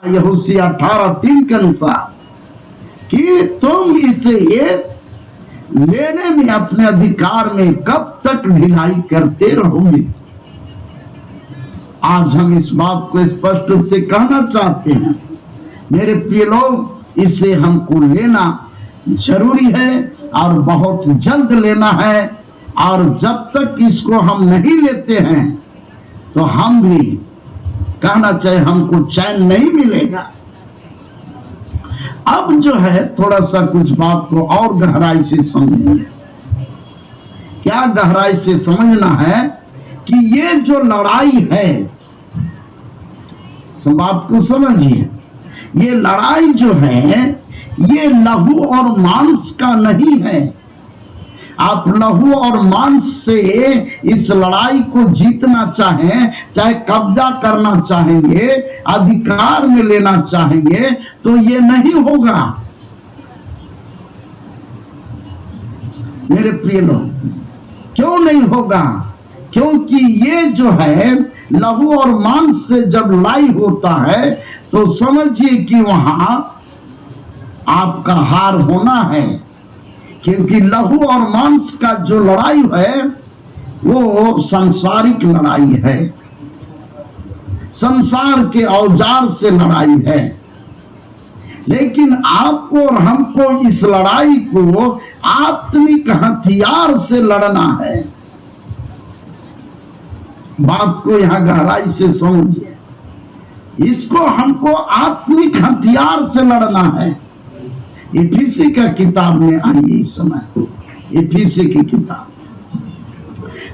यहोशिया 18:3 के अनुसार कि तुम इसे लेने में अपने अधिकार में कब तक ढिलाई करते रहोगे। आज हम इस बात को स्पष्ट रूप से कहना चाहते हैं, मेरे प्रिय लोग, इसे हमको लेना जरूरी है और बहुत जल्द लेना है। और जब तक इसको हम नहीं लेते हैं तो हम भी कहना चाहिए हमको चैन नहीं मिलेगा। अब जो है थोड़ा सा कुछ बात को और गहराई से समझेंगे। क्या गहराई से समझना है कि ये जो लड़ाई है, सब बात को समझिए, ये लड़ाई जो है ये लहू और मांस का नहीं है। आप लहू और मांस से इस लड़ाई को जीतना चाहें, चाहे कब्जा करना चाहेंगे, अधिकार में लेना चाहेंगे, तो ये नहीं होगा मेरे प्रिय लोग। क्यों नहीं होगा? क्योंकि ये जो है लहू और मांस से जब लड़ाई होता है तो समझिए कि वहां आपका हार होना है। क्योंकि लहू और मांस का जो लड़ाई है वो सांसारिक लड़ाई है, संसार के औजार से लड़ाई है। लेकिन आपको और हमको इस लड़ाई को आत्मिक हथियार से लड़ना है। बात को यहां गहराई से समझिए, इसको हमको आत्मिक हथियार से लड़ना है। इफिसी का किताब में आइए, इस समय इफिसी की किताब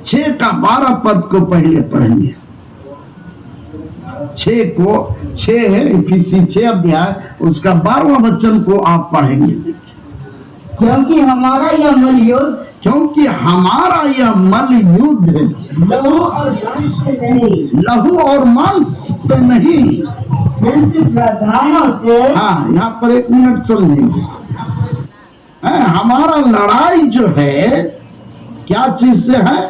6 का 12 पद को पहले पढ़ेंगे। 6 है इफिसी 6 अध्याय, उसका 12वां वचन को आप पढ़ेंगे। क्योंकि हमारा यह मल युद्ध लहू और मांस से नहीं, श्रद्धाओं से। हाँ, यहाँ पर एक मिनट समझेंगे। हमारा लड़ाई जो है क्या चीज से है?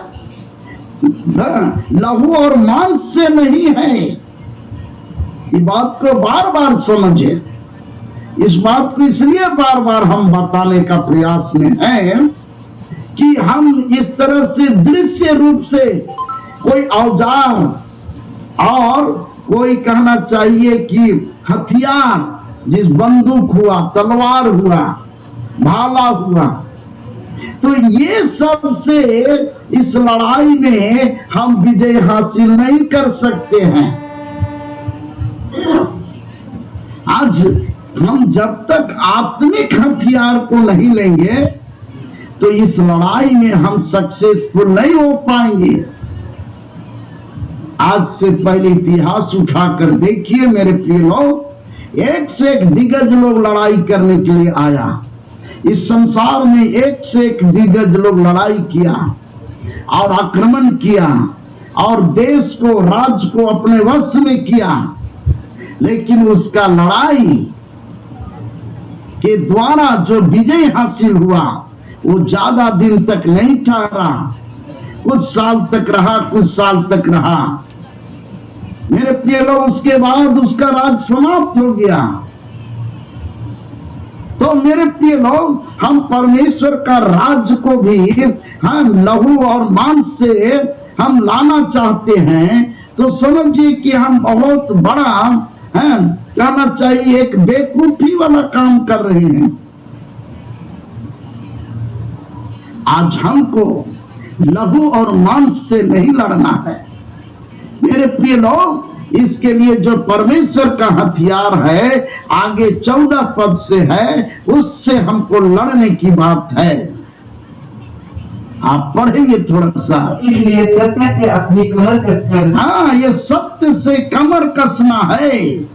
लहू और मांस से नहीं है। ये बात को बार बार समझे। इस बात को इसलिए बार बार हम बताने का प्रयास में है कि हम इस तरह से दृश्य रूप से कोई औजार और कोई कहना चाहिए कि हथियार, जिस बंदूक हुआ, तलवार हुआ, भाला हुआ, तो ये सब से इस लड़ाई में हम विजय हासिल नहीं कर सकते हैं। आज हम जब तक आत्मिक हथियार को नहीं लेंगे तो इस लड़ाई में हम सक्सेसफुल नहीं हो पाएंगे। आज से पहले इतिहास उठाकर देखिए मेरे प्रिय लोग, एक से एक दिग्गज लोग लड़ाई करने के लिए आया। इस संसार में एक से एक दिग्गज लोग लड़ाई किया और आक्रमण किया और देश को, राज्य को अपने वश में किया। लेकिन उसका लड़ाई के द्वारा जो विजय हासिल हुआ वो ज्यादा दिन तक नहीं ठहरा, कुछ साल तक रहा, कुछ साल तक रहा मेरे प्रिय लोग। उसके बाद उसका राज समाप्त हो गया। तो मेरे प्रिय लोग, हम परमेश्वर का राज्य को भी हम लहू और मांस से हम लाना चाहते हैं तो समझिए कि हम बहुत बड़ा कहना चाहिए एक बेवकूफी वाला काम कर रहे हैं। आज हमको लहू और मांस से नहीं लड़ना है मेरे प्रिय लोग। इसके लिए जो परमेश्वर का हथियार है, आगे 14 पद से है, उससे हमको लड़ने की बात है। आप पढ़ेंगे थोड़ा सा। इसलिए सत्य से अपनी कमर कसकर, हाँ, ये सत्य से कमर कसना है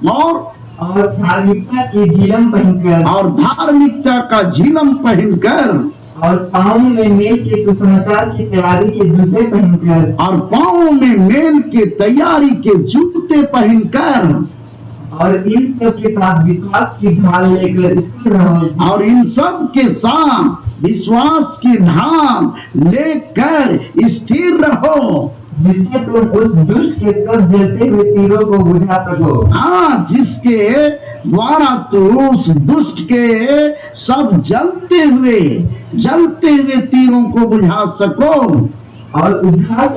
और धार्मिकता की झिलम पहनकर, और धार्मिकता का झिलम पहनकर, और पाँव में मेल के सुसमाचार की तैयारी के जूते पहनकर, और पाँव में मेल के तैयारी के जूते पहनकर, और इन सब के साथ विश्वास की ढाल लेकर स्थिर रहो। और इन सब के साथ विश्वास की ढाल लेकर स्थिर रहो। जिससे तुम उस दुष्ट के सब जलते हुए तीरों को बुझा सको। हाँ, जिसके द्वारा तू उस दुष्ट के सब जलते हुए तीरों को बुझा सको, और उद्धार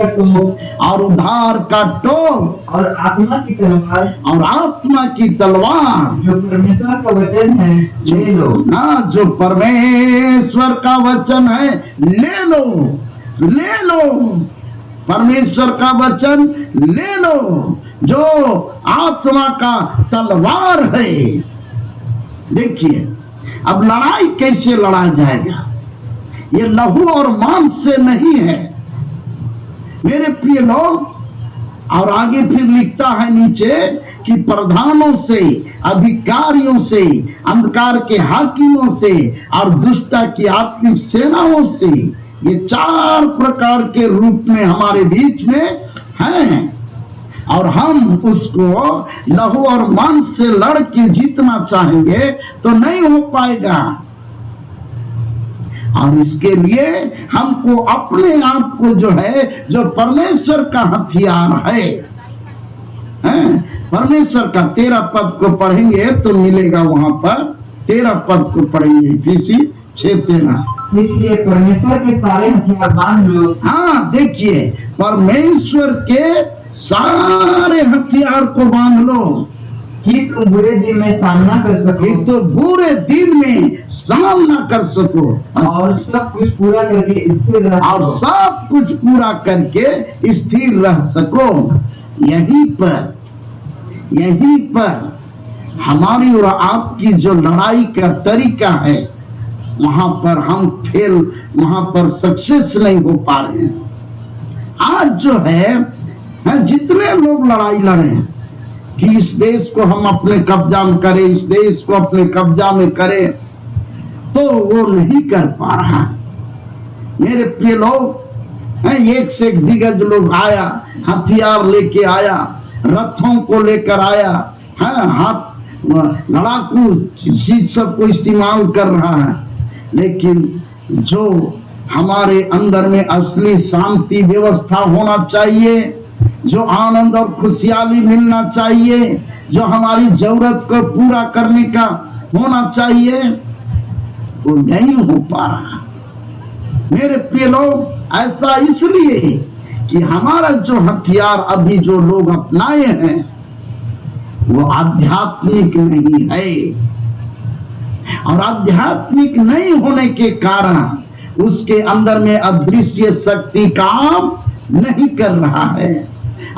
का टोप और आत्मा की तलवार जो परमेश्वर का वचन है ले लो। हाँ, जो परमेश्वर का वचन है ले लो, परमेश्वर का वचन ले लो, जो आत्मा का तलवार है। देखिए, अब लड़ाई कैसे लड़ा जाएगा? ये लहू और मांस से नहीं है मेरे प्रिय लोग। और आगे फिर लिखता है नीचे कि प्रधानों से, अधिकारियों से, अंधकार के हाकिमों से और दुष्टता की आत्मिक सेनाओं से, ये 4 प्रकार के रूप में हमारे बीच में हैं। और हम उसको लहू और मांस से लड़ के जीतना चाहेंगे तो नहीं हो पाएगा। और इसके लिए हमको अपने आप को जो परमेश्वर का हथियार है, परमेश्वर का 13 पद को पढ़ेंगे तो मिलेगा वहां पर। 13 पद को पढ़ेंगे, इफिसी 6:13। इसलिए परमेश्वर के सारे हथियार बांध लो। हाँ, देखिए, परमेश्वर के सारे हथियार को बांध लो कि तुम बुरे दिन में सामना कर सको, तो बुरे दिन में सामना कर सको, और सब कुछ पूरा करके स्थिर रह सको। यहीं पर हमारी और आपकी जो लड़ाई का तरीका है, वहां पर सक्सेस नहीं हो पा रहे हैं। आज जो है जितने लोग लड़ाई लड़े हैं कि इस देश को हम अपने कब्जा में करें, इस देश को अपने कब्जा में करें, तो वो नहीं कर पा रहा। मेरे प्रिय लोग, एक से एक दिग्गज लोग आया, हथियार लेके आया, रथों को लेकर आया, हाथ लड़ाकू चीज सबको इस्तेमाल कर रहा है। लेकिन जो हमारे अंदर में असली शांति व्यवस्था होना चाहिए, जो आनंद और खुशहाली मिलना चाहिए, जो हमारी जरूरत को पूरा करने का होना चाहिए, वो नहीं हो पा रहा। मेरे प्रिय लोग, ऐसा इसलिए कि हमारा जो हथियार अभी जो लोग अपनाए हैं वो आध्यात्मिक नहीं है, और आध्यात्मिक नहीं होने के कारण उसके अंदर में अदृश्य शक्ति काम नहीं कर रहा है।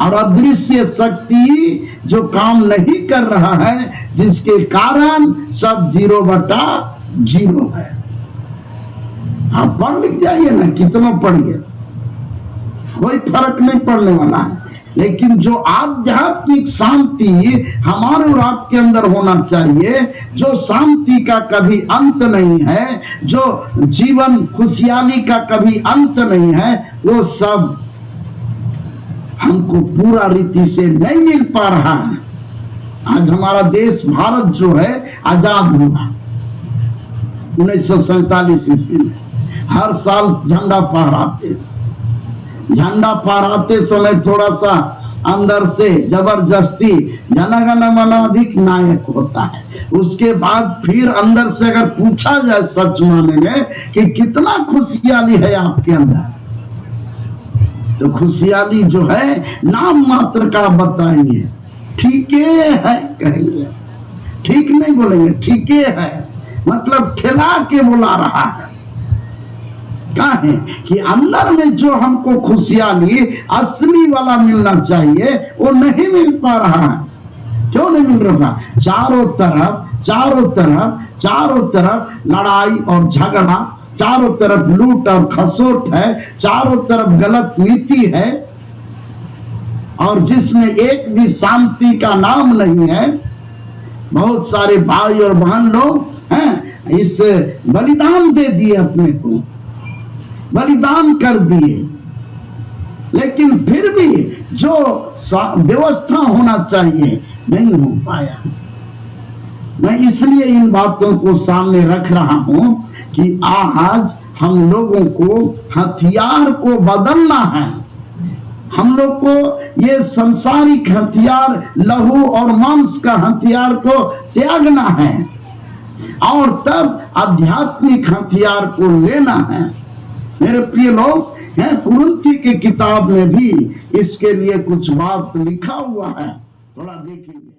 और अदृश्य शक्ति जो काम नहीं कर रहा है, जिसके कारण सब 0/0 है। आप पढ़ लिख जाइए ना, कितना पढ़िए, कोई फर्क नहीं पड़ने वाला है। लेकिन जो आध्यात्मिक शांति हमारे और आपके अंदर होना चाहिए, जो शांति का कभी अंत नहीं है, जो जीवन खुशहाली का कभी अंत नहीं है, वो सब हमको पूरा रीति से नहीं मिल पा रहा है। आज हमारा देश भारत जो है आजाद हुआ 1947 ईस्वी में। हर साल झंडा फहराते समय थोड़ा सा अंदर से जबरदस्ती जनगण मन अधिनायक होता है। उसके बाद फिर अंदर से अगर पूछा जाए सच माने में कि कितना खुशहाली है आपके अंदर, तो खुशहाली जो है नाम मात्र का बताएंगे, ठीक है कहेंगे, ठीक नहीं बोलेंगे, ठीक है मतलब खिला के बुला रहा है। क्या है कि अंदर में जो हमको खुशहाली असली वाला मिलना चाहिए वो नहीं मिल पा रहा है। क्यों नहीं मिल रहा? चारों तरफ लड़ाई और झगड़ा, चारों तरफ लूट और खसोट है, चारों तरफ गलत नीति है, और जिसमें एक भी शांति का नाम नहीं है। बहुत सारे भाई और बहन लोग हैं इस बलिदान दे दिए, अपने को बलिदान कर दिए, लेकिन फिर भी जो व्यवस्था होना चाहिए नहीं हो पाया। मैं इसलिए इन बातों को सामने रख रहा हूं कि आज हम लोगों को हथियार को बदलना है। हम लोग को ये संसारिक हथियार, लहू और मांस का हथियार को त्यागना है और तब आध्यात्मिक हथियार को लेना है। मेरे प्रिय लोग, हैं कुरिन्थी की किताब में भी इसके लिए कुछ बात लिखा हुआ है, थोड़ा देखेंगे।